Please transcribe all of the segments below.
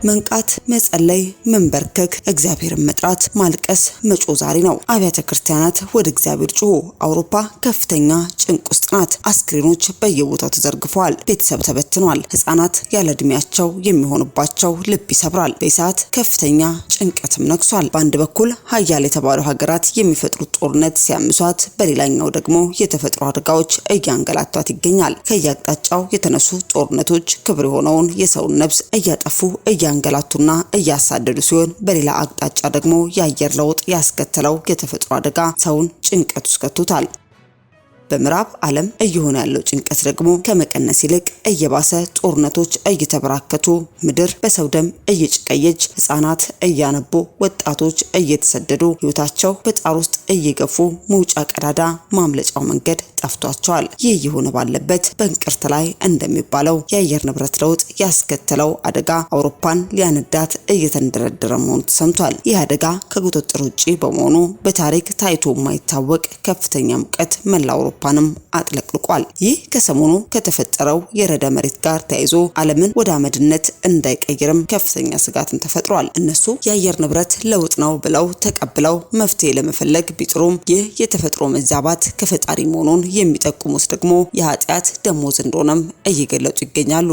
መንቃት፣ መጸለይ፣ መንበርከክ፣ እግዚአብሔርን መጥራት፣ ማልቀስ፣ መጮ ዛሬ ነው። አብያተ ክርስቲያናት ወደ እግዚአብሔር ጮሁ። አውሮፓ ከፍተኛ ጭንቅ ውስጥ ናት። አስክሬኖች በየቦታው ተዘርግፈዋል። ቤተሰብ ተበትኗል። ህፃናት ያለ እድሜያቸው የሚሆኑባቸው ልብ ይሰብራል። በሰዓት ከፍተኛ ጭንቀትም ነግሷል። በአንድ በኩል ሀያል የተባሉ ሀገራት የሚፈጥሩት ጦርነት ሲያምሷት፣ በሌላኛው ደግሞ የተፈጥሮ አደጋዎች እያንገላቷት ይገኛል። ከየአቅጣጫው የተነሱ ጦርነቶች ክብር የሆነውን የሰውን ነፍስ እያጠፉ እያንገላቱና እያሳደዱ ሲሆን፣ በሌላ አቅጣጫ ደግሞ የአየር ለውጥ ያስከተለው የተፈጥሮ አደጋ ሰውን ጭንቀት ውስጥ ከቶታል። በምዕራብ ዓለም እየሆነ ያለው ጭንቀት ደግሞ ከመቀነስ ይልቅ እየባሰ፣ ጦርነቶች እየተበራከቱ፣ ምድር በሰው ደም እየጨቀየች፣ ህፃናት እያነቡ፣ ወጣቶች እየተሰደዱ፣ ህይወታቸው በጣር ውስጥ እየገፉ፣ መውጫ ቀዳዳ ማምለጫው መንገድ ጠፍቷቸዋል። ይህ የሆነ ባለበት በእንቅርት ላይ እንደሚባለው የአየር ንብረት ለውጥ ያስከተለው አደጋ አውሮፓን ሊያነዳት እየተንደረደረ መሆኑ ተሰምቷል። ይህ አደጋ ከቁጥጥር ውጪ በመሆኑ በታሪክ ታይቶ የማይታወቅ ከፍተኛ ሙቀት መላ አውሮፓንም አጥለቅልቋል። ይህ ከሰሞኑ ከተፈጠረው የረደ መሬት ጋር ተያይዞ ዓለምን ወደ አመድነት እንዳይቀይርም ከፍተኛ ስጋትን ተፈጥሯል። እነሱ የአየር ንብረት ለውጥ ነው ብለው ተቀብለው መፍትሄ ለመፈለግ ቢጥሩም ይህ የተፈጥሮ መዛባት ከፈጣሪ መሆኑን የሚጠቁሙት ደግሞ የኃጢአት ደሞዝ እንደሆነም እየገለጹ ይገኛሉ።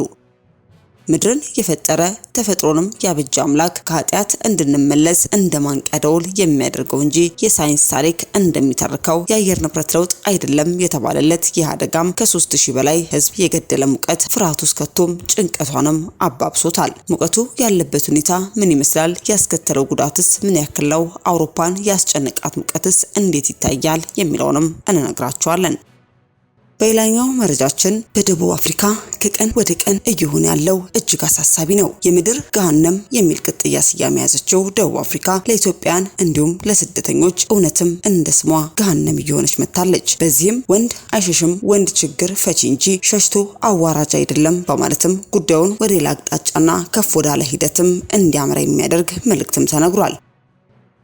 ምድርን የፈጠረ ተፈጥሮንም ያበጀ አምላክ ከኃጢአት እንድንመለስ እንደማንቂያ ደወል የሚያደርገው እንጂ የሳይንስ ታሪክ እንደሚተርከው የአየር ንብረት ለውጥ አይደለም የተባለለት ይህ አደጋም ከ3000 በላይ ህዝብ የገደለ ሙቀት ፍርሃት ውስጥ ከቶም ጭንቀቷንም አባብሶታል። ሙቀቱ ያለበት ሁኔታ ምን ይመስላል? ያስከተለው ጉዳትስ ምን ያክል ነው? አውሮፓን ያስጨነቃት ሙቀትስ እንዴት ይታያል? የሚለውንም እንነግራችኋለን። በሌላኛው መረጃችን በደቡብ አፍሪካ ከቀን ወደ ቀን እየሆነ ያለው እጅግ አሳሳቢ ነው። የምድር ገሃነም የሚል ቅጥያ ስያሜ ያዘችው ደቡብ አፍሪካ ለኢትዮጵያን እንዲሁም ለስደተኞች እውነትም እንደ ስሟ ገሃነም እየሆነች መጥታለች። በዚህም ወንድ አይሸሽም፣ ወንድ ችግር ፈቺ እንጂ ሸሽቶ አዋራጅ አይደለም በማለትም ጉዳዩን ወደ ሌላ አቅጣጫና ከፍ ወዳለ ሂደትም እንዲያመራ የሚያደርግ መልእክትም ተነግሯል።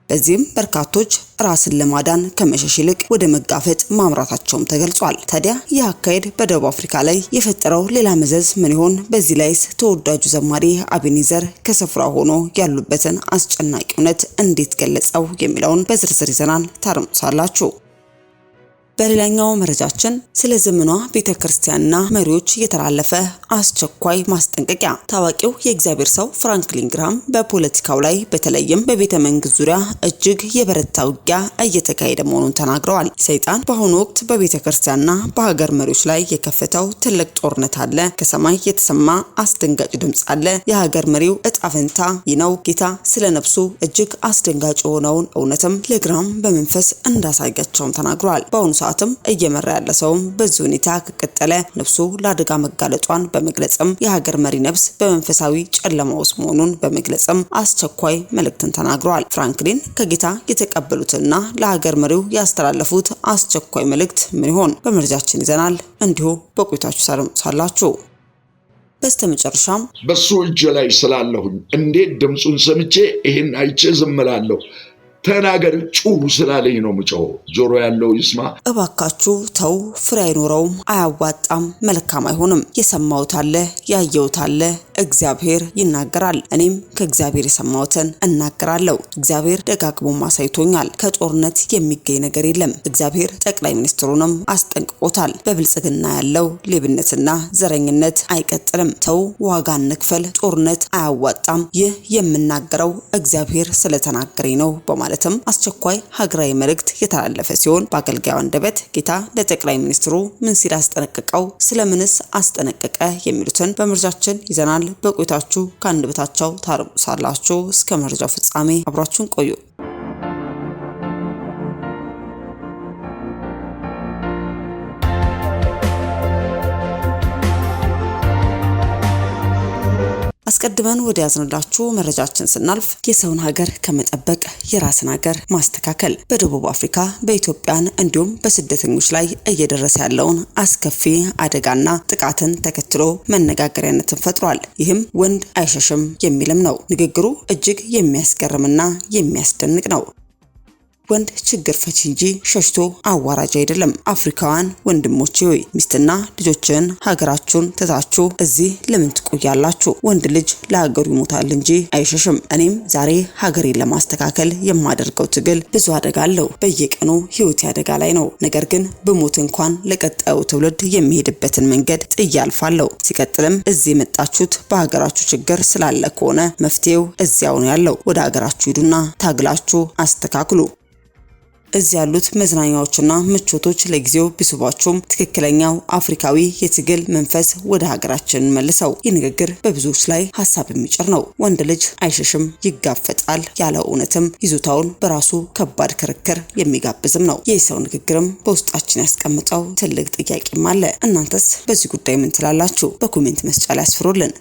በዚህም በርካቶች ራስን ለማዳን ከመሸሽ ይልቅ ወደ መጋፈጥ ማምራታቸውም ተገልጿል። ታዲያ ይህ አካሄድ በደቡብ አፍሪካ ላይ የፈጠረው ሌላ መዘዝ ምን ይሆን? በዚህ ላይስ ተወዳጁ ዘማሪ አቤኔዘር ከስፍራው ሆኖ ያሉበትን አስጨናቂ እውነት እንዴት ገለጸው? የሚለውን በዝርዝር ይዘናል፣ ታርሙሳላችሁ። በሌላኛው መረጃችን ስለ ዘመኗ ቤተክርስቲያንና መሪዎች የተላለፈ አስቸኳይ ማስጠንቀቂያ። ታዋቂው የእግዚአብሔር ሰው ፍራንክሊን ግራሃም በፖለቲካው ላይ በተለይም በቤተ መንግስት ዙሪያ እጅግ የበረታ ውጊያ እየተካሄደ መሆኑን ተናግረዋል። ሰይጣን በአሁኑ ወቅት በቤተክርስቲያንና በሀገር መሪዎች ላይ የከፈተው ትልቅ ጦርነት አለ። ከሰማይ የተሰማ አስደንጋጭ ድምጽ አለ። የሀገር መሪው እጣ ፈንታ ይህ ነው። ጌታ ስለ ነፍሱ እጅግ አስደንጋጭ የሆነውን እውነትም ለግራሃም በመንፈስ እንዳሳያቸውም ተናግረዋል። በአሁኑ ሰዓትም እየመራ ያለ ሰውም በዚህ ሁኔታ ከቀጠለ ነፍሱ ለአደጋ መጋለጧን በመግለጽም የሀገር መሪ ነፍስ በመንፈሳዊ ጨለማ ውስጥ መሆኑን በመግለጽም አስቸኳይ መልእክትን ተናግረዋል። ፍራንክሊን ከጌታ የተቀበሉትና ለሀገር መሪው ያስተላለፉት አስቸኳይ መልእክት ምን ይሆን? በመረጃችን ይዘናል። እንዲሁ በቆይታችሁ ሳላችሁ በስተመጨረሻም በሱ እጅ ላይ ስላለሁኝ እንዴት ድምጹን ሰምቼ ይሄን አይቼ ዝም እላለሁ? ተናገር ጩሁ ስላለኝ ነው ምጮው። ጆሮ ያለው ይስማ። እባካችሁ ተው፣ ፍሬ አይኖረውም፣ አያዋጣም፣ መልካም አይሆንም። የሰማሁት አለ፣ ያየሁት አለ፣ እግዚአብሔር ይናገራል። እኔም ከእግዚአብሔር የሰማሁትን እናገራለሁ። እግዚአብሔር ደጋግሞ አሳይቶኛል። ከጦርነት የሚገኝ ነገር የለም። እግዚአብሔር ጠቅላይ ሚኒስትሩንም አስጠንቅቆታል። በብልጽግና ያለው ሌብነትና ዘረኝነት አይቀጥልም። ተው፣ ዋጋ እንክፈል፣ ጦርነት አያዋጣም። ይህ የምናገረው እግዚአብሔር ስለተናገረኝ ነው በማለትም አስቸኳይ ሀገራዊ መልእክት የተላለፈ ሲሆን በአገልጋዩ አንደበት ጌታ ለጠቅላይ ሚኒስትሩ ምን ሲል አስጠነቀቀው፣ ስለምንስ አስጠነቀቀ የሚሉትን በመረጃችን ይዘናል። በቆይታችሁ ከአንደበታቸው ታርሙሳላችሁ። እስከ መረጃው ፍጻሜ አብራችሁን ቆዩ። አስቀድመን ወደ ያዝንላችሁ መረጃችን ስናልፍ የሰውን ሀገር ከመጠበቅ የራስን ሀገር ማስተካከል በደቡብ አፍሪካ በኢትዮጵያን እንዲሁም በስደተኞች ላይ እየደረሰ ያለውን አስከፊ አደጋና ጥቃትን ተከትሎ መነጋገሪያነትን ፈጥሯል። ይህም ወንድ አይሸሽም የሚልም ነው። ንግግሩ እጅግ የሚያስገርምና የሚያስደንቅ ነው። ወንድ ችግር ፈቺ እንጂ ሸሽቶ አዋራጅ አይደለም። አፍሪካውያን ወንድሞቼ ሆይ ሚስትና ልጆችን ሀገራችሁን ትታችሁ እዚህ ለምን ትቆያላችሁ? ወንድ ልጅ ለሀገሩ ይሞታል እንጂ አይሸሽም። እኔም ዛሬ ሀገሬን ለማስተካከል የማደርገው ትግል ብዙ አደጋ አለው። በየቀኑ ህይወት አደጋ ላይ ነው። ነገር ግን በሞት እንኳን ለቀጣዩ ትውልድ የሚሄድበትን መንገድ ጥዬ አልፋለሁ። ሲቀጥልም እዚህ የመጣችሁት በሀገራችሁ ችግር ስላለ ከሆነ መፍትሄው እዚያው ነው ያለው። ወደ ሀገራችሁ ሂዱና ታግላችሁ አስተካክሉ። እዚህ ያሉት መዝናኛዎችና ምቾቶች ለጊዜው ቢስቧችሁም ትክክለኛው አፍሪካዊ የትግል መንፈስ ወደ ሀገራችን መልሰው። ይህ ንግግር በብዙዎች ላይ ሀሳብ የሚጭር ነው። ወንድ ልጅ አይሸሽም፣ ይጋፈጣል ያለው እውነትም ይዞታውን በራሱ ከባድ ክርክር የሚጋብዝም ነው። ይህ ሰው ንግግርም በውስጣችን ያስቀምጠው ትልቅ ጥያቄም አለ። እናንተስ በዚህ ጉዳይ ምን ትላላችሁ? በኮሜንት መስጫ ላይ አስፍሩልን።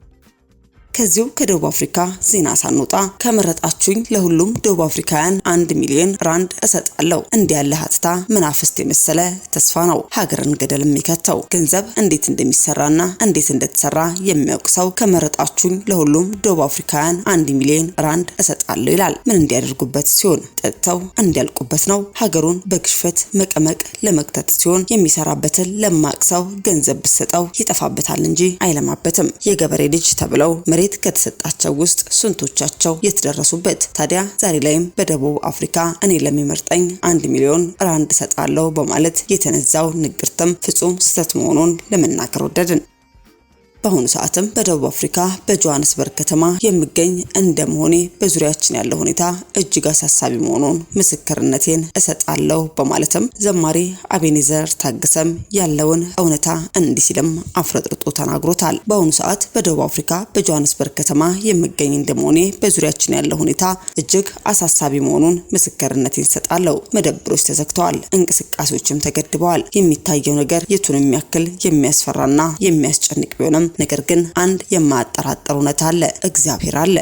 ከዚሁ ከደቡብ አፍሪካ ዜና ሳንወጣ ከመረጣችሁኝ ለሁሉም ደቡብ አፍሪካውያን 1 ሚሊዮን ራንድ እሰጣለሁ። እንዲህ ያለ ሀተታ መናፍስት የመሰለ ተስፋ ነው ሀገርን ገደል የሚከተው። ገንዘብ እንዴት እንደሚሰራና እንዴት እንደተሰራ የሚያውቅ ሰው ከመረጣችሁኝ ለሁሉም ደቡብ አፍሪካውያን 1 ሚሊዮን ራንድ እሰጣለሁ ይላል። ምን እንዲያደርጉበት ሲሆን ጠጥተው እንዲያልቁበት ነው። ሀገሩን በግሽፈት መቀመቅ ለመክተት ሲሆን የሚሰራበትን ለማቅ ሰው ገንዘብ ብሰጠው ይጠፋበታል እንጂ አይለማበትም። የገበሬ ልጅ ተብለው መሬት ከተሰጣቸው ውስጥ ስንቶቻቸው የተደረሱበት? ታዲያ ዛሬ ላይም በደቡብ አፍሪካ እኔ ለሚመርጠኝ 1 ሚሊዮን ራንድ እሰጣለሁ በማለት የተነዛው ንግርትም ፍጹም ስህተት መሆኑን ለመናገር ወደድን። በአሁኑ ሰዓትም በደቡብ አፍሪካ በጆሃንስበርግ ከተማ የሚገኝ እንደመሆኔ በዙሪያችን ያለው ሁኔታ እጅግ አሳሳቢ መሆኑን ምስክርነቴን እሰጣለሁ በማለትም ዘማሪ አቤኔዘር ታገሰም ያለውን እውነታ እንዲህ ሲልም አፍረጥርጦ ተናግሮታል። በአሁኑ ሰዓት በደቡብ አፍሪካ በጆሃንስበርግ ከተማ የሚገኝ እንደመሆኔ በዙሪያችን ያለው ሁኔታ እጅግ አሳሳቢ መሆኑን ምስክርነቴን እሰጣለሁ። መደብሮች ተዘግተዋል፣ እንቅስቃሴዎችም ተገድበዋል። የሚታየው ነገር የቱንም ያክል የሚያስፈራና የሚያስጨንቅ ቢሆንም ነገር ግን አንድ የማያጠራጥር እውነት አለ፣ እግዚአብሔር አለ።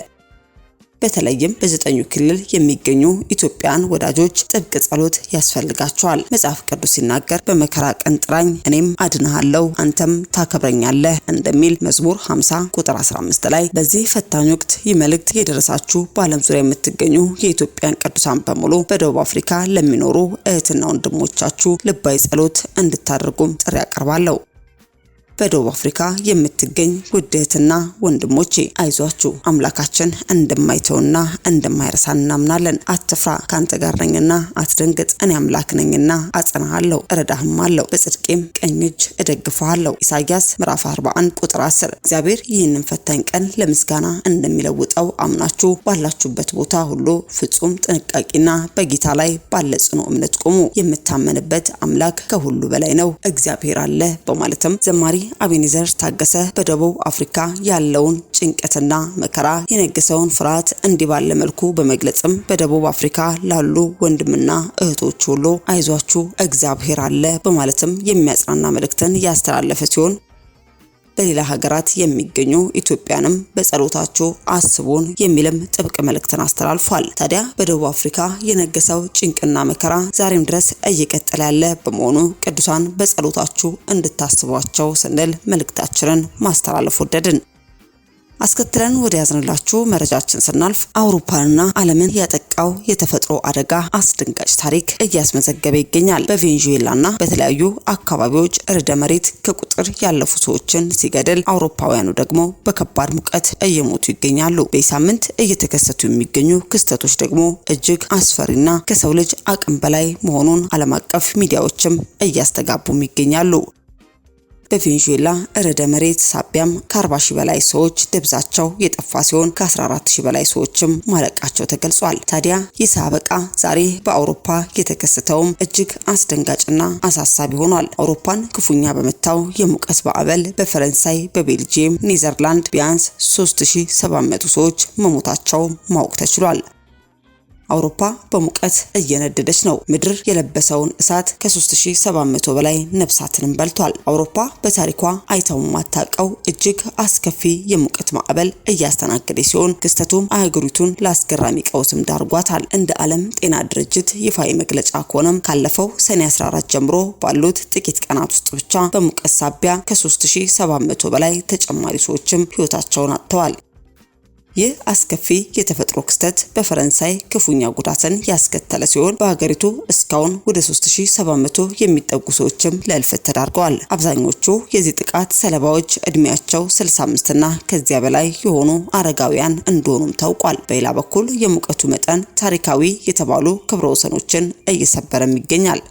በተለይም በ9 ክልል የሚገኙ ኢትዮጵያን ወዳጆች ጥብቅ ጸሎት ያስፈልጋቸዋል። መጽሐፍ ቅዱስ ሲናገር በመከራ ቀን ጥራኝ እኔም አድንሃለሁ አንተም ታከብረኛለህ እንደሚል መዝሙር 50 ቁጥር 15 ላይ በዚህ ፈታኝ ወቅት ይህ መልእክት የደረሳችሁ በዓለም ዙሪያ የምትገኙ የኢትዮጵያን ቅዱሳን በሙሉ በደቡብ አፍሪካ ለሚኖሩ እህትና ወንድሞቻችሁ ልባዊ ጸሎት እንድታደርጉም ጥሪ አቀርባለሁ። በደቡብ አፍሪካ የምትገኝ ውድ እህትና ወንድሞቼ አይዟችሁ፣ አምላካችን እንደማይተውና እንደማይረሳን እናምናለን። አትፍራ፣ ካንተ ጋር ነኝና አትደንግጥ። እኔ አምላክ ነኝና አጸናሃለሁ፣ እረዳህማለሁ፣ በጽድቄም ቀኝ እጅ እደግፈሃለሁ። ኢሳይያስ ምዕራፍ 41 ቁጥር 10። እግዚአብሔር ይህንን ፈታኝ ቀን ለምስጋና እንደሚለውጠው አምናችሁ ባላችሁበት ቦታ ሁሉ ፍጹም ጥንቃቄና በጌታ ላይ ባለ ጽኑ እምነት ቆሙ። የምታመንበት አምላክ ከሁሉ በላይ ነው፣ እግዚአብሔር አለ በማለትም ዘማሪ አቤኔዘር ታገሰ በደቡብ አፍሪካ ያለውን ጭንቀትና መከራ የነገሰውን ፍርሃት እንዲህ ባለ መልኩ በመግለጽም በደቡብ አፍሪካ ላሉ ወንድምና እህቶች ሁሉ አይዟችሁ እግዚአብሔር አለ በማለትም የሚያጽናና መልእክትን ያስተላለፈ ሲሆን በሌላ ሀገራት የሚገኙ ኢትዮጵያንም በጸሎታችሁ አስቡን የሚልም ጥብቅ መልእክትን አስተላልፏል። ታዲያ በደቡብ አፍሪካ የነገሰው ጭንቅና መከራ ዛሬም ድረስ እየቀጠለ ያለ በመሆኑ ቅዱሳን በጸሎታችሁ እንድታስቧቸው ስንል መልእክታችንን ማስተላለፍ ወደድን። አስከትለን ወደ ያዝንላችሁ መረጃችን ስናልፍ አውሮፓንና ዓለምን ያጠቃው የተፈጥሮ አደጋ አስደንጋጭ ታሪክ እያስመዘገበ ይገኛል። በቬኔዙዌላና በተለያዩ አካባቢዎች ርዕደ መሬት ከቁጥር ያለፉ ሰዎችን ሲገድል፣ አውሮፓውያኑ ደግሞ በከባድ ሙቀት እየሞቱ ይገኛሉ። በሳምንት እየተከሰቱ የሚገኙ ክስተቶች ደግሞ እጅግ አስፈሪና ከሰው ልጅ አቅም በላይ መሆኑን ዓለም አቀፍ ሚዲያዎችም እያስተጋቡም ይገኛሉ። በቬኔዙዌላ ርዕደ መሬት ሳቢያም ከ40 ሺህ በላይ ሰዎች ደብዛቸው የጠፋ ሲሆን ከ14 ሺህ በላይ ሰዎችም ማለቃቸው ተገልጿል። ታዲያ ይህ ሳበቃ ዛሬ በአውሮፓ የተከሰተውም እጅግ አስደንጋጭና አሳሳቢ ሆኗል። አውሮፓን ክፉኛ በመታው የሙቀት ማዕበል በፈረንሳይ፣ በቤልጂየም፣ ኔዘርላንድ ቢያንስ 3700 ሰዎች መሞታቸው ማወቅ ተችሏል። አውሮፓ በሙቀት እየነደደች ነው። ምድር የለበሰውን እሳት ከ3700 በላይ ነፍሳትንም በልቷል። አውሮፓ በታሪኳ አይታው ማታቀው እጅግ አስከፊ የሙቀት ማዕበል እያስተናገደ ሲሆን ክስተቱም አህጉሪቱን ለአስገራሚ ቀውስም ዳርጓታል። እንደ ዓለም ጤና ድርጅት ይፋዊ መግለጫ ከሆነም ካለፈው ሰኔ 14 ጀምሮ ባሉት ጥቂት ቀናት ውስጥ ብቻ በሙቀት ሳቢያ ከ3700 በላይ ተጨማሪ ሰዎችም ህይወታቸውን አጥተዋል። ይህ አስከፊ የተፈጥሮ ክስተት በፈረንሳይ ክፉኛ ጉዳትን ያስከተለ ሲሆን በሀገሪቱ እስካሁን ወደ 3700 የሚጠጉ ሰዎችም ለእልፈት ተዳርገዋል። አብዛኞቹ የዚህ ጥቃት ሰለባዎች እድሜያቸው 65 እና ከዚያ በላይ የሆኑ አረጋውያን እንደሆኑም ታውቋል። በሌላ በኩል የሙቀቱ መጠን ታሪካዊ የተባሉ ክብረ ወሰኖችን እየሰበረም ይገኛል።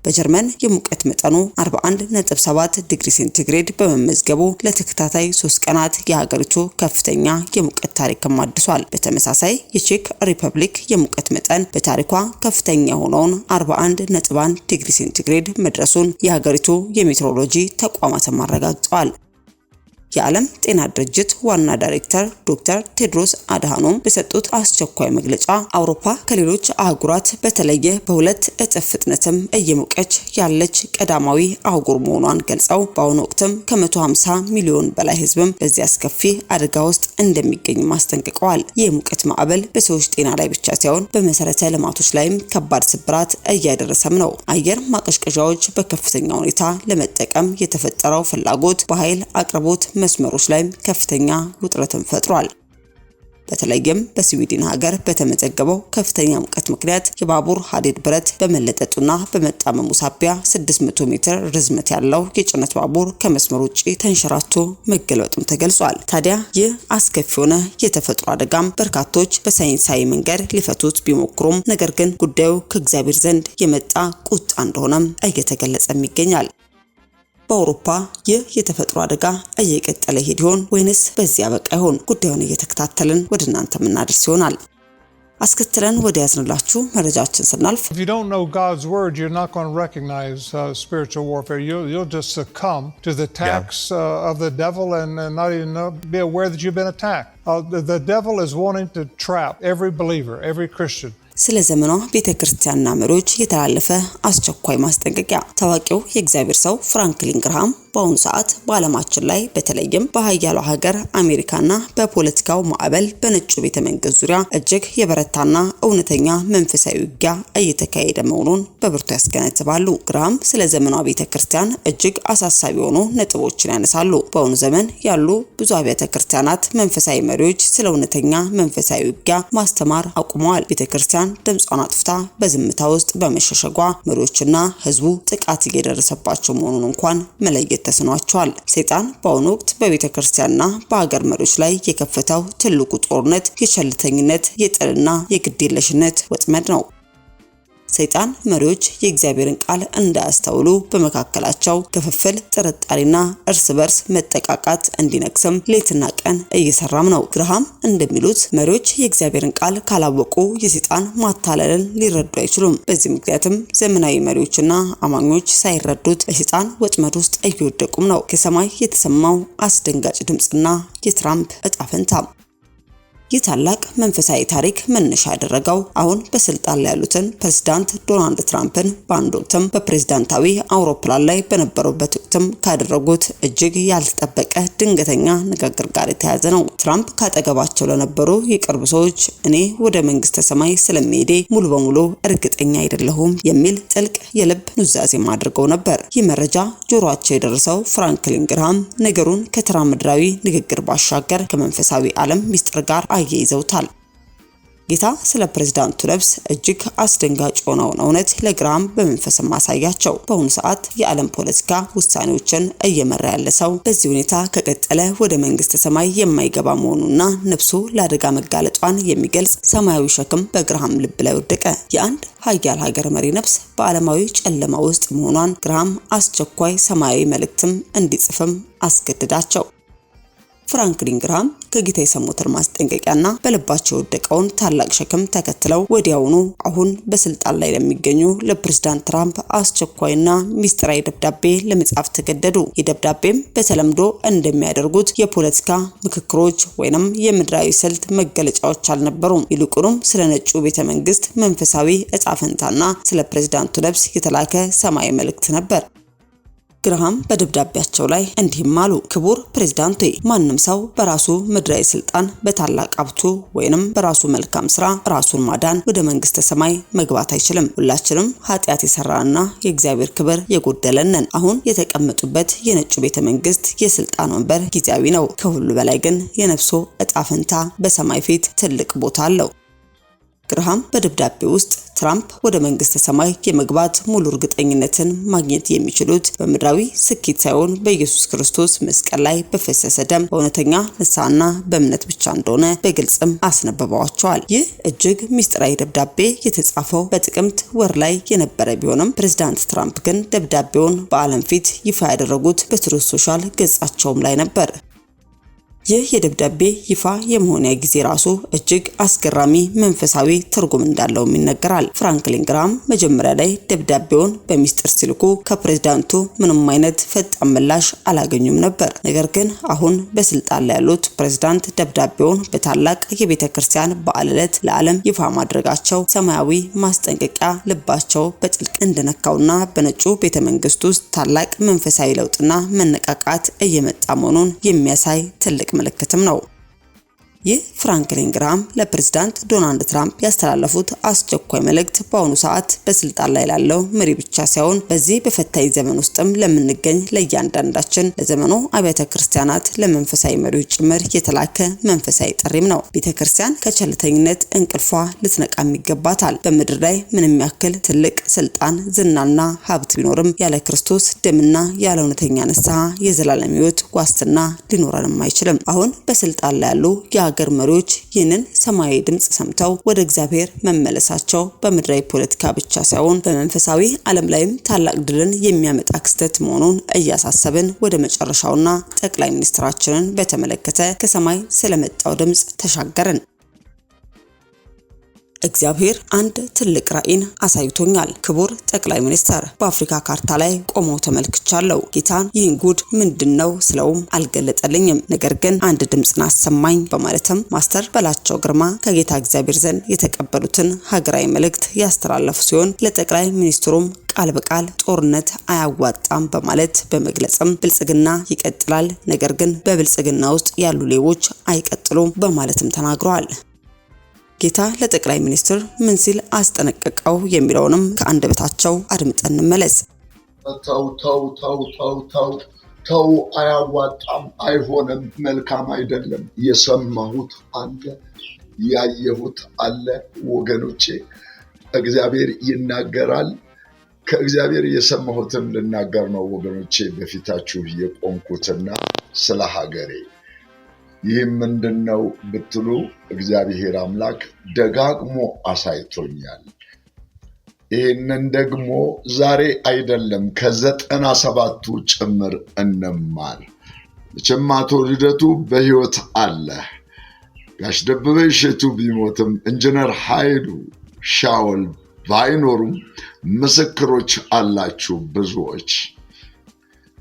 በጀርመን የሙቀት መጠኑ 41.7 ዲግሪ ሴንቲግሬድ በመመዝገቡ ለተከታታይ 3 ቀናት የሀገሪቱ ከፍተኛ የሙቀት ታሪክም አድሷል። በተመሳሳይ የቼክ ሪፐብሊክ የሙቀት መጠን በታሪኳ ከፍተኛ የሆነውን 41.1 ዲግሪ ሴንቲግሬድ መድረሱን የሀገሪቱ የሜትሮሎጂ ተቋማትም አረጋግጠዋል። የዓለም ጤና ድርጅት ዋና ዳይሬክተር ዶክተር ቴድሮስ አድሃኖም በሰጡት አስቸኳይ መግለጫ አውሮፓ ከሌሎች አህጉራት በተለየ በሁለት እጥፍ ፍጥነትም እየሞቀች ያለች ቀዳማዊ አህጉር መሆኗን ገልጸው በአሁኑ ወቅትም ከ150 ሚሊዮን በላይ ሕዝብም በዚህ አስከፊ አደጋ ውስጥ እንደሚገኝ አስጠንቅቀዋል። የሙቀት ማዕበል በሰዎች ጤና ላይ ብቻ ሳይሆን በመሰረተ ልማቶች ላይም ከባድ ስብራት እያደረሰም ነው። አየር ማቀዝቀዣዎች በከፍተኛ ሁኔታ ለመጠቀም የተፈጠረው ፍላጎት በኃይል አቅርቦት መስመሮች ላይ ከፍተኛ ውጥረትን ፈጥሯል። በተለይም በስዊድን ሀገር በተመዘገበው ከፍተኛ ሙቀት ምክንያት የባቡር ሀዲድ ብረት በመለጠጡና በመጣመሙ ሳቢያ 600 ሜትር ርዝመት ያለው የጭነት ባቡር ከመስመር ውጪ ተንሸራቶ መገልበጡም ተገልጿል። ታዲያ ይህ አስከፊ የሆነ የተፈጥሮ አደጋም በርካቶች በሳይንሳዊ መንገድ ሊፈቱት ቢሞክሩም ነገር ግን ጉዳዩ ከእግዚአብሔር ዘንድ የመጣ ቁጣ እንደሆነም እየተገለጸም ይገኛል። በአውሮፓ ይህ የተፈጥሮ አደጋ እየቀጠለ ሄድ ይሆን ወይንስ በዚያ በቃ ይሆን? ጉዳዩን እየተከታተልን ወደ እናንተ ምናደርስ ይሆናል። አስከትለን ወደ ያዝንላችሁ መረጃችን ስናልፍ If you don't know God's word, you're not going to recognize spiritual warfare. You'll just succumb to the attacks of the devil and not even be aware that you've been attacked. The devil is wanting to trap every believer, every Christian. ስለ ዘመኗ ቤተክርስቲያንና መሪዎች የተላለፈ አስቸኳይ ማስጠንቀቂያ። ታዋቂው የእግዚአብሔር ሰው ፍራንክሊን ግርሃም በአሁኑ ሰዓት በዓለማችን ላይ በተለይም በሀያሏ ሀገር አሜሪካና በፖለቲካው ማዕበል በነጩ ቤተመንግስት ዙሪያ እጅግ የበረታና እውነተኛ መንፈሳዊ ውጊያ እየተካሄደ መሆኑን በብርቱ ያስገነዝባሉ። ግርሃም ስለ ዘመኗ ቤተክርስቲያን እጅግ አሳሳቢ የሆኑ ነጥቦችን ያነሳሉ። በአሁኑ ዘመን ያሉ ብዙ አብያተ ክርስቲያናት መንፈሳዊ መሪዎች ስለ እውነተኛ መንፈሳዊ ውጊያ ማስተማር አቁመዋል። ቤተክርስቲያን ድምጿን አጥፍታ በዝምታ ውስጥ በመሸሸጓ መሪዎችና ህዝቡ ጥቃት እየደረሰባቸው መሆኑን እንኳን መለየት ተስኗቸዋል። ሰይጣን በአሁኑ ወቅት በቤተክርስቲያንና በሀገር መሪዎች ላይ የከፈተው ትልቁ ጦርነት የቸልተኝነት የጥልና የግዴለሽነት ወጥመድ ነው። ሰይጣን መሪዎች የእግዚአብሔርን ቃል እንዳያስተውሉ በመካከላቸው ክፍፍል፣ ጥርጣሬና እርስ በርስ መጠቃቃት እንዲነግስም ሌትና ቀን እየሰራም ነው። ግርሃም እንደሚሉት መሪዎች የእግዚአብሔርን ቃል ካላወቁ የሰይጣን ማታለልን ሊረዱ አይችሉም። በዚህ ምክንያትም ዘመናዊ መሪዎችና አማኞች ሳይረዱት በሰይጣን ወጥመድ ውስጥ እየወደቁም ነው። ከሰማይ የተሰማው አስደንጋጭ ድምጽና የትራምፕ እጣ ፈንታ። ይህ ታላቅ መንፈሳዊ ታሪክ መነሻ ያደረገው አሁን በስልጣን ላይ ያሉትን ፕሬዝዳንት ዶናልድ ትራምፕን በአንድ ወቅትም በፕሬዝዳንታዊ አውሮፕላን ላይ በነበሩበት ወቅትም ካደረጉት እጅግ ያልተጠበቀ ድንገተኛ ንግግር ጋር የተያያዘ ነው። ትራምፕ ካጠገባቸው ለነበሩ የቅርብ ሰዎች እኔ ወደ መንግስተ ሰማይ ስለሚሄድ ሙሉ በሙሉ እርግጠኛ አይደለሁም የሚል ጥልቅ የልብ ኑዛዜም አድርገው ነበር። ይህ መረጃ ጆሮአቸው የደረሰው ፍራንክሊን ግርሃም ነገሩን ከተራ ምድራዊ ንግግር ባሻገር ከመንፈሳዊ ዓለም ሚስጥር ጋር አያይዘውታል። ጌታ ስለ ፕሬዝዳንቱ ነፍስ እጅግ አስደንጋጭ የሆነውን እውነት ለግርሃም በመንፈስ ማሳያቸው። በአሁኑ ሰዓት የዓለም ፖለቲካ ውሳኔዎችን እየመራ ያለ ሰው በዚህ ሁኔታ ከቀጠለ ወደ መንግስተ ሰማይ የማይገባ መሆኑና ነፍሱ ለአደጋ መጋለጧን የሚገልጽ ሰማያዊ ሸክም በግርሃም ልብ ላይ ወደቀ። የአንድ ሀያል ሀገር መሪ ነፍስ በዓለማዊ ጨለማ ውስጥ መሆኗን ግርሃም አስቸኳይ ሰማያዊ መልእክትም እንዲጽፍም አስገድዳቸው። ፍራንክሊን ግርሃም ከጌታ የሰሙትን ማስጠንቀቂያና በልባቸው የወደቀውን ታላቅ ሸክም ተከትለው ወዲያውኑ አሁን በስልጣን ላይ ለሚገኙ ለፕሬዝዳንት ትራምፕ አስቸኳይና ሚስጥራዊ ደብዳቤ ለመጻፍ ተገደዱ። ይህ ደብዳቤም በተለምዶ እንደሚያደርጉት የፖለቲካ ምክክሮች ወይንም የምድራዊ ስልት መገለጫዎች አልነበሩም። ይልቁንም ስለ ነጩ ቤተመንግስት መንፈሳዊ እጣ ፈንታና ስለ ፕሬዝዳንቱ ነፍስ የተላከ ሰማያዊ መልእክት ነበር። ግርሃም በደብዳቤያቸው ላይ እንዲህም አሉ። ክቡር ፕሬዝዳንት ሆይ ማንም ሰው በራሱ ምድራዊ ስልጣን በታላቅ ሀብቱ ወይንም በራሱ መልካም ስራ ራሱን ማዳን ወደ መንግስተ ሰማይ መግባት አይችልም። ሁላችንም ኃጢአት የሰራንና የእግዚአብሔር ክብር የጎደለን ነን። አሁን የተቀመጡበት የነጩ ቤተ መንግስት የስልጣን ወንበር ጊዜያዊ ነው። ከሁሉ በላይ ግን የነፍሶ እጣ ፈንታ በሰማይ ፊት ትልቅ ቦታ አለው። ግርሃም በደብዳቤ ውስጥ ትራምፕ ወደ መንግስተ ሰማይ የመግባት ሙሉ እርግጠኝነትን ማግኘት የሚችሉት በምድራዊ ስኬት ሳይሆን በኢየሱስ ክርስቶስ መስቀል ላይ በፈሰሰ ደም በእውነተኛ ንስሐና በእምነት ብቻ እንደሆነ በግልጽም አስነብበዋቸዋል። ይህ እጅግ ሚስጥራዊ ደብዳቤ የተጻፈው በጥቅምት ወር ላይ የነበረ ቢሆንም ፕሬዝዳንት ትራምፕ ግን ደብዳቤውን በዓለም ፊት ይፋ ያደረጉት በትሩዝ ሶሻል ገጻቸውም ላይ ነበር። ይህ የደብዳቤ ይፋ የመሆኒያ ጊዜ ራሱ እጅግ አስገራሚ መንፈሳዊ ትርጉም እንዳለውም ይነገራል። ፍራንክሊን ግራሃም መጀመሪያ ላይ ደብዳቤውን በሚስጥር ሲልኩ ከፕሬዝዳንቱ ምንም አይነት ፈጣን ምላሽ አላገኙም ነበር። ነገር ግን አሁን በስልጣን ላይ ያሉት ፕሬዝዳንት ደብዳቤውን በታላቅ የቤተክርስቲያን በዓል ዕለት ለዓለም ይፋ ማድረጋቸው ሰማያዊ ማስጠንቀቂያ ልባቸው በጥልቅ እንደነካውና በነጩ ቤተመንግስት ውስጥ ታላቅ መንፈሳዊ ለውጥና መነቃቃት እየመጣ መሆኑን የሚያሳይ ትልቅ ምልክትም ነው። ይህ ፍራንክሊን ግራሃም ለፕሬዝዳንት ዶናልድ ትራምፕ ያስተላለፉት አስቸኳይ መልእክት በአሁኑ ሰዓት በስልጣን ላይ ላለው መሪ ብቻ ሳይሆን በዚህ በፈታኝ ዘመን ውስጥም ለምንገኝ ለእያንዳንዳችን ለዘመኑ አብያተ ክርስቲያናት ለመንፈሳዊ መሪዎች ጭምር የተላከ መንፈሳዊ ጥሪም ነው። ቤተክርስቲያን ከቸልተኝነት እንቅልፏ ልትነቃም ይገባታል። በምድር ላይ ምንም ያክል ትልቅ ስልጣን፣ ዝናና ሀብት ቢኖርም ያለ ክርስቶስ ደምና ያለ እውነተኛ ንስሐ የዘላለም ሕይወት ዋስትና ሊኖረንም አይችልም። አሁን በስልጣን ላይ ያሉ ሀገር መሪዎች ይህንን ሰማያዊ ድምጽ ሰምተው ወደ እግዚአብሔር መመለሳቸው በምድራዊ ፖለቲካ ብቻ ሳይሆን በመንፈሳዊ ዓለም ላይም ታላቅ ድልን የሚያመጣ ክስተት መሆኑን እያሳሰብን ወደ መጨረሻውና ጠቅላይ ሚኒስትራችንን በተመለከተ ከሰማይ ስለመጣው ድምጽ ተሻገርን። እግዚአብሔር አንድ ትልቅ ራዕይን አሳይቶኛል። ክቡር ጠቅላይ ሚኒስትር በአፍሪካ ካርታ ላይ ቆመው ተመልክቻለሁ። ጌታን ይህን ጉድ ምንድነው ስለውም አልገለጠልኝም። ነገር ግን አንድ ድምጽን አሰማኝ በማለትም ማስተር በላቸው ግርማ ከጌታ እግዚአብሔር ዘንድ የተቀበሉትን ሀገራዊ መልእክት ያስተላለፉ ሲሆን ለጠቅላይ ሚኒስትሩም ቃል በቃል ጦርነት አያዋጣም በማለት በመግለጽም ብልጽግና ይቀጥላል፣ ነገር ግን በብልጽግና ውስጥ ያሉ ሌቦች አይቀጥሉም በማለትም ተናግረዋል። ጌታ ለጠቅላይ ሚኒስትር ምን ሲል አስጠነቀቀው የሚለውንም ከአንደበታቸው አድምጠን እንመለስ። ተው፣ አያዋጣም፣ አይሆንም፣ መልካም አይደለም። የሰማሁት አለ፣ ያየሁት አለ። ወገኖቼ እግዚአብሔር ይናገራል። ከእግዚአብሔር የሰማሁትን ልናገር ነው ወገኖቼ በፊታችሁ የቆምኩትና ስለ ሀገሬ። ይህ ምንድነው ብትሉ እግዚአብሔር አምላክ ደጋግሞ አሳይቶኛል። ይህንን ደግሞ ዛሬ አይደለም ከ97ቱ ጭምር እንማር። መቼም አቶ ልደቱ በሕይወት አለ። ጋሽ ደበበ እሸቱ ቢሞትም ኢንጂነር ኃይሉ ሻውል ባይኖሩም ምስክሮች አላችሁ ብዙዎች።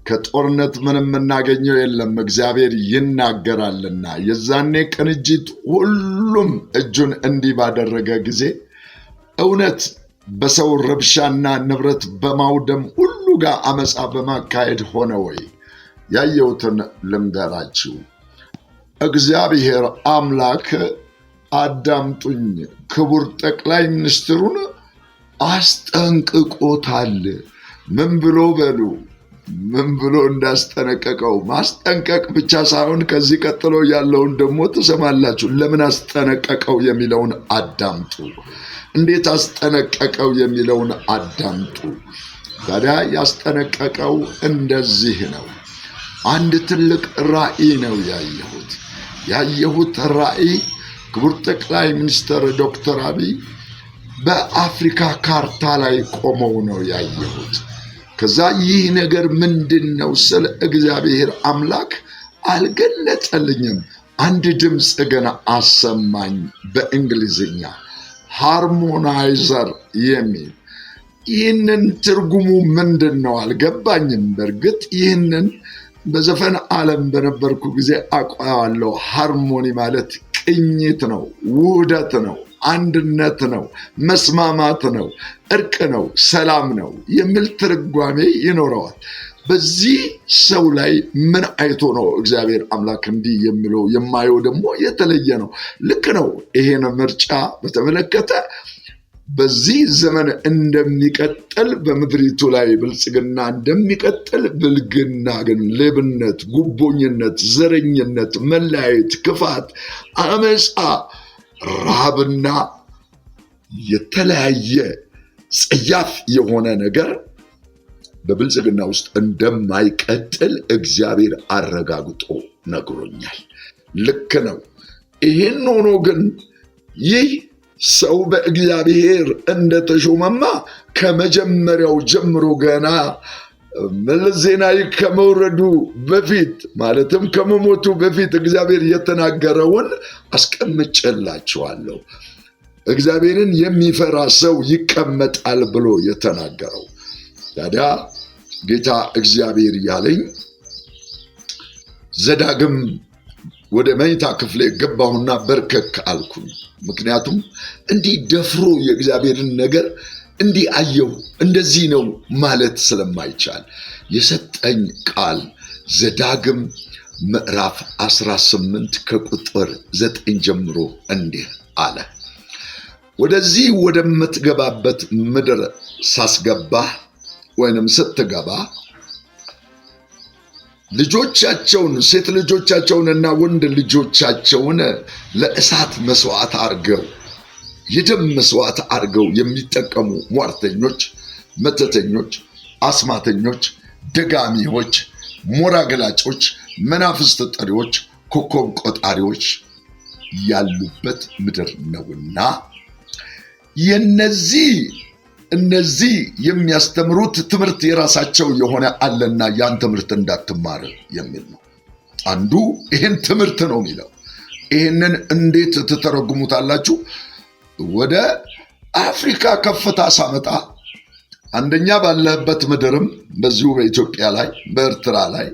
ከጦርነት ምንም የምናገኘው የለም እግዚአብሔር ይናገራልና። የዛኔ ቅንጅት ሁሉም እጁን እንዲህ ባደረገ ጊዜ እውነት በሰው ረብሻና ንብረት በማውደም ሁሉ ጋር አመፃ በማካሄድ ሆነ ወይ? ያየሁትን ልንገራችሁ። እግዚአብሔር አምላክ አዳምጡኝ፣ ክቡር ጠቅላይ ሚኒስትሩን አስጠንቅቆታል። ምን ብሎ በሉ? ምን ብሎ እንዳስጠነቀቀው ማስጠንቀቅ ብቻ ሳይሆን ከዚህ ቀጥሎ ያለውን ደግሞ ትሰማላችሁ። ለምን አስጠነቀቀው የሚለውን አዳምጡ። እንዴት አስጠነቀቀው የሚለውን አዳምጡ። ታዲያ ያስጠነቀቀው እንደዚህ ነው። አንድ ትልቅ ራዕይ ነው ያየሁት ራዕይ ክቡር ጠቅላይ ሚኒስትር ዶክተር አብይ በአፍሪካ ካርታ ላይ ቆመው ነው ያየሁት። ከዛ ይህ ነገር ምንድነው ስለ እግዚአብሔር አምላክ አልገለጠልኝም። አንድ ድምፅ ገና አሰማኝ በእንግሊዝኛ ሃርሞናይዘር የሚል። ይህንን ትርጉሙ ምንድነው አልገባኝም። በእርግጥ ይህንን በዘፈን ዓለም በነበርኩ ጊዜ አውቀዋለሁ። ሃርሞኒ ማለት ቅኝት ነው፣ ውህደት ነው፣ አንድነት ነው፣ መስማማት ነው፣ እርቅ ነው፣ ሰላም ነው የሚል ትርጓሜ ይኖረዋል። በዚህ ሰው ላይ ምን አይቶ ነው እግዚአብሔር አምላክ እንዲህ የሚለው? የማየው ደግሞ የተለየ ነው። ልክ ነው። ይሄን ምርጫ በተመለከተ በዚህ ዘመን እንደሚቀጥል በምድሪቱ ላይ ብልጽግና እንደሚቀጥል፣ ብልግና ግን ሌብነት፣ ጉቦኝነት፣ ዘረኝነት፣ መለያየት፣ ክፋት፣ አመፃ፣ ረሃብና የተለያየ ጸያፍ የሆነ ነገር በብልጽግና ውስጥ እንደማይቀጥል እግዚአብሔር አረጋግጦ ነግሮኛል። ልክ ነው። ይህን ሆኖ ግን ይህ ሰው በእግዚአብሔር እንደተሾመማ ከመጀመሪያው ጀምሮ ገና መለስ ዜናዊ ከመውረዱ በፊት ማለትም ከመሞቱ በፊት እግዚአብሔር የተናገረውን አስቀምጬላችኋለሁ። እግዚአብሔርን የሚፈራ ሰው ይቀመጣል ብሎ የተናገረው። ታዲያ ጌታ እግዚአብሔር ያለኝ ዘዳግም ወደ መኝታ ክፍሌ ገባሁና በርከክ አልኩኝ። ምክንያቱም እንዲህ ደፍሮ የእግዚአብሔርን ነገር እንዲህ አየሁ እንደዚህ ነው ማለት ስለማይቻል የሰጠኝ ቃል ዘዳግም ምዕራፍ 18 ከቁጥር 9 ጀምሮ እንዲህ አለ። ወደዚህ ወደምትገባበት ምድር ሳስገባህ ወይንም ስትገባ ልጆቻቸውን ሴት ልጆቻቸውንና ወንድ ልጆቻቸውን ለእሳት መስዋዕት አርገው የደም መስዋዕት አርገው የሚጠቀሙ ሟርተኞች፣ መተተኞች፣ አስማተኞች፣ ደጋሚዎች፣ ሞራ ገላጮች፣ መናፍስት ጠሪዎች፣ ኮከብ ቆጣሪዎች ያሉበት ምድር ነውና እነዚህ የሚያስተምሩት ትምህርት የራሳቸው የሆነ አለና ያን ትምህርት እንዳትማር የሚል ነው። አንዱ ይህን ትምህርት ነው የሚለው። ይህንን እንዴት ትተረጉሙታላችሁ? ወደ አፍሪካ ከፍታ ሳመጣ አንደኛ ባለህበት ምድርም በዚሁ በኢትዮጵያ ላይ፣ በኤርትራ ላይ፣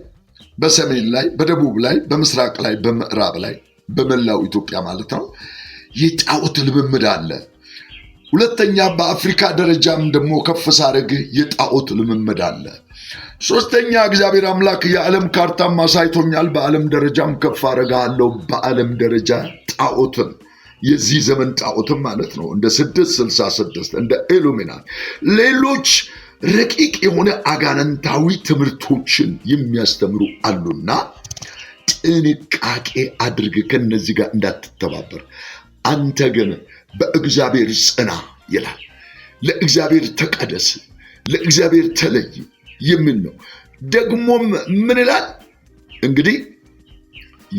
በሰሜን ላይ፣ በደቡብ ላይ፣ በምስራቅ ላይ፣ በምዕራብ ላይ፣ በመላው ኢትዮጵያ ማለት ነው የጣዖት ልምምድ አለ። ሁለተኛ በአፍሪካ ደረጃም ደግሞ ከፍ ሳረግ የጣዖት ልምምድ አለ። ሶስተኛ እግዚአብሔር አምላክ የዓለም ካርታም አሳይቶኛል። በዓለም ደረጃም ከፍ አረጋለሁ። በዓለም ደረጃ ጣዖትን የዚህ ዘመን ጣዖትም ማለት ነው እንደ 666 እንደ ኢሉሚናት ሌሎች ረቂቅ የሆነ አጋንንታዊ ትምህርቶችን የሚያስተምሩ አሉና ጥንቃቄ አድርግ፣ ከነዚህ ጋር እንዳትተባበር። አንተ ግን በእግዚአብሔር ጽና ይላል። ለእግዚአብሔር ተቀደስ፣ ለእግዚአብሔር ተለይ የሚል ነው። ደግሞም ምን ይላል እንግዲህ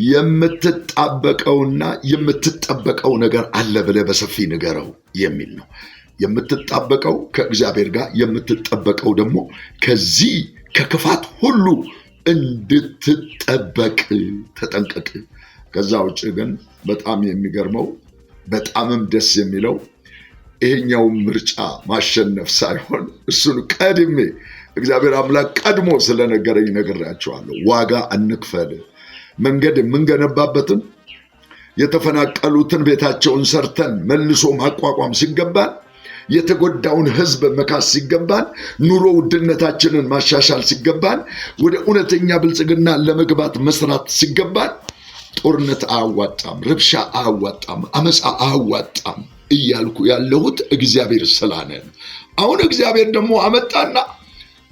የምትጣበቀውና የምትጠበቀው ነገር አለ ብለህ በሰፊ ንገረው የሚል ነው። የምትጣበቀው ከእግዚአብሔር ጋር፣ የምትጠበቀው ደግሞ ከዚህ ከክፋት ሁሉ እንድትጠበቅ ተጠንቀቅ። ከዛ ውጭ ግን በጣም የሚገርመው በጣምም ደስ የሚለው ይሄኛውን ምርጫ ማሸነፍ ሳይሆን እሱን ቀድሜ እግዚአብሔር አምላክ ቀድሞ ስለነገረኝ ነግሬያቸዋለሁ። ዋጋ አንክፈል። መንገድ የምንገነባበትን የተፈናቀሉትን ቤታቸውን ሰርተን መልሶ ማቋቋም ሲገባን፣ የተጎዳውን ሕዝብ መካስ ሲገባን፣ ኑሮ ውድነታችንን ማሻሻል ሲገባን፣ ወደ እውነተኛ ብልጽግና ለመግባት መስራት ሲገባን ጦርነት አያዋጣም፣ ረብሻ አያዋጣም፣ አመፃ አያዋጣም እያልኩ ያለሁት እግዚአብሔር ስላነን። አሁን እግዚአብሔር ደግሞ አመጣና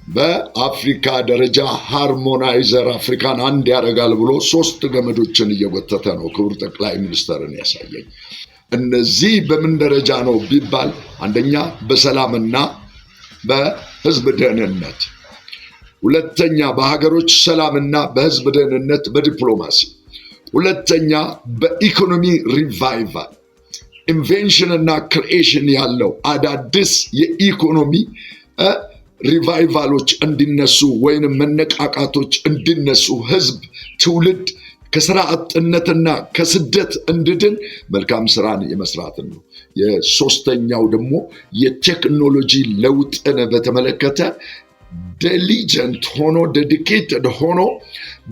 በአፍሪካ ደረጃ ሃርሞናይዘር አፍሪካን አንድ ያደርጋል ብሎ 3 ገመዶችን እየጎተተ ነው ክቡር ጠቅላይ ሚኒስትርን ያሳየኝ። እነዚህ በምን ደረጃ ነው ቢባል፣ አንደኛ በሰላምና በህዝብ ደህንነት፣ ሁለተኛ በሀገሮች ሰላምና በህዝብ ደህንነት በዲፕሎማሲ፣ ሁለተኛ በኢኮኖሚ ሪቫይቫል ኢንቬንሽን እና ክሪኤሽን ያለው አዳዲስ የኢኮኖሚ ሪቫይቫሎች እንዲነሱ ወይንም መነቃቃቶች እንዲነሱ፣ ህዝብ ትውልድ ከስራ አጥነትና ከስደት እንድድን መልካም ስራን የመስራትን ነው። የሶስተኛው ደግሞ የቴክኖሎጂ ለውጥን በተመለከተ ዲሊጀንት ሆኖ ዴዲኬትድ ሆኖ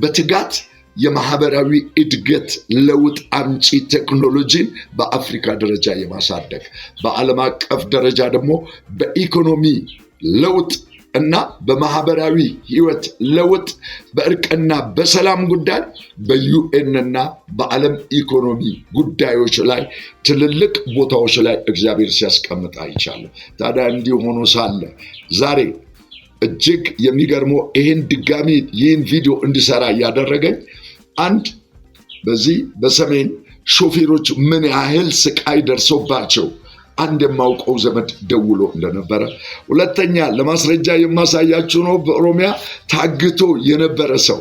በትጋት የማህበራዊ እድገት ለውጥ አምጪ ቴክኖሎጂን በአፍሪካ ደረጃ የማሳደግ፣ በዓለም አቀፍ ደረጃ ደግሞ በኢኮኖሚ ለውጥ እና በማህበራዊ ህይወት ለውጥ በእርቅና በሰላም ጉዳይ በዩኤንና በዓለም ኢኮኖሚ ጉዳዮች ላይ ትልልቅ ቦታዎች ላይ እግዚአብሔር ሲያስቀምጥ አይቻለሁ። ታዲያ እንዲህ ሆኖ ሳለ ዛሬ እጅግ የሚገርመው ይህን ድጋሚ ይህን ቪዲዮ እንድሰራ ያደረገኝ አንድ በዚህ በሰሜን ሾፌሮች ምን ያህል ስቃይ ደርሶባቸው አንድ የማውቀው ዘመድ ደውሎ እንደነበረ፣ ሁለተኛ ለማስረጃ የማሳያችሁ ነው። በኦሮሚያ ታግቶ የነበረ ሰው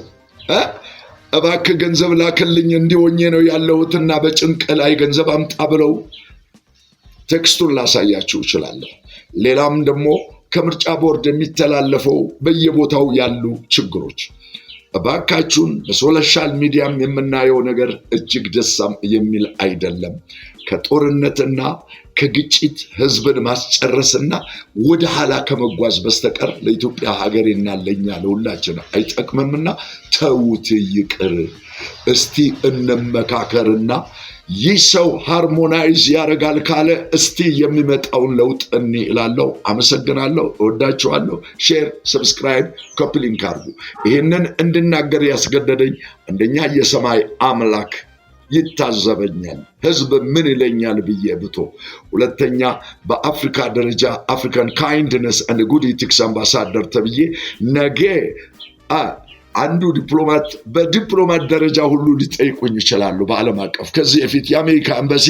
እባክህ ገንዘብ ላክልኝ እንዲሆኜ ነው ያለሁትና በጭንቅ ላይ ገንዘብ አምጣ ብለው ቴክስቱን ላሳያችሁ እችላለሁ። ሌላም ደግሞ ከምርጫ ቦርድ የሚተላለፈው በየቦታው ያሉ ችግሮች እባካችሁን በሶሻል ሚዲያም የምናየው ነገር እጅግ ደሳም የሚል አይደለም። ከጦርነትና ከግጭት ህዝብን ማስጨረስና ወደ ኋላ ከመጓዝ በስተቀር ለኢትዮጵያ ሀገሬና ለኛ ለሁላችን አይጠቅምምና ተውት ይቅር። እስቲ እንመካከርና ይህ ሰው ሃርሞናይዝ ያደርጋል ካለ እስቲ የሚመጣውን ለውጥ እኔ እላለሁ። አመሰግናለሁ። እወዳችኋለሁ። ሼር፣ ሰብስክራይብ፣ ኮፒ ሊንክ አድርጉ። ይህንን እንድናገር ያስገደደኝ አንደኛ የሰማይ አምላክ ይታዘበኛል፣ ህዝብ ምን ይለኛል ብዬ ብቶ፣ ሁለተኛ በአፍሪካ ደረጃ አፍሪካን ካይንድነስ አንድ ጉድ ኢቲክስ አምባሳደር ተብዬ ነገ አንዱ ዲፕሎማት በዲፕሎማት ደረጃ ሁሉ ሊጠይቁኝ ይችላሉ በዓለም አቀፍ። ከዚህ በፊት የአሜሪካ ኤምባሲ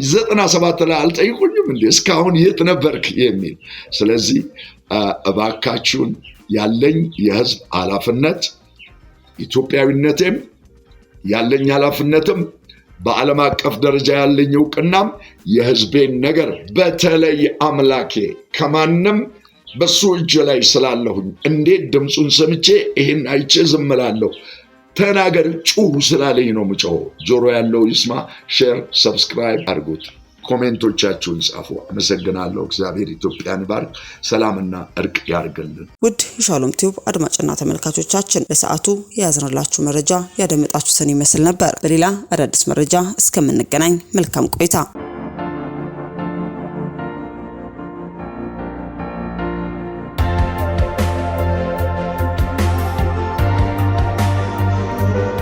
97 ላይ አልጠይቁኝም እንዴ እስካሁን የት ነበርክ የሚል። ስለዚህ እባካችሁን ያለኝ የህዝብ ኃላፊነት ኢትዮጵያዊነቴም ያለኝ ኃላፊነትም በዓለም አቀፍ ደረጃ ያለኝ እውቅናም የህዝቤን ነገር በተለይ አምላኬ ከማንም በሱ እጅ ላይ ስላለሁኝ እንዴት ድምፁን ሰምቼ ይሄን አይቼ ዝም እላለሁ? ተናገር ጩሁ ስላለኝ ነው የምጮኸው። ጆሮ ያለው ይስማ። ሼር፣ ሰብስክራይብ አድርጉት። ኮሜንቶቻችሁን ጻፉ። አመሰግናለሁ። እግዚአብሔር ኢትዮጵያን ባርክ፣ ሰላምና እርቅ ያርግልን። ውድ የሻሎም ቲዩብ አድማጭና ተመልካቾቻችን ለሰዓቱ የያዝንላችሁ መረጃ ያደመጣችሁትን ይመስል ነበር። በሌላ አዳዲስ መረጃ እስከምንገናኝ መልካም ቆይታ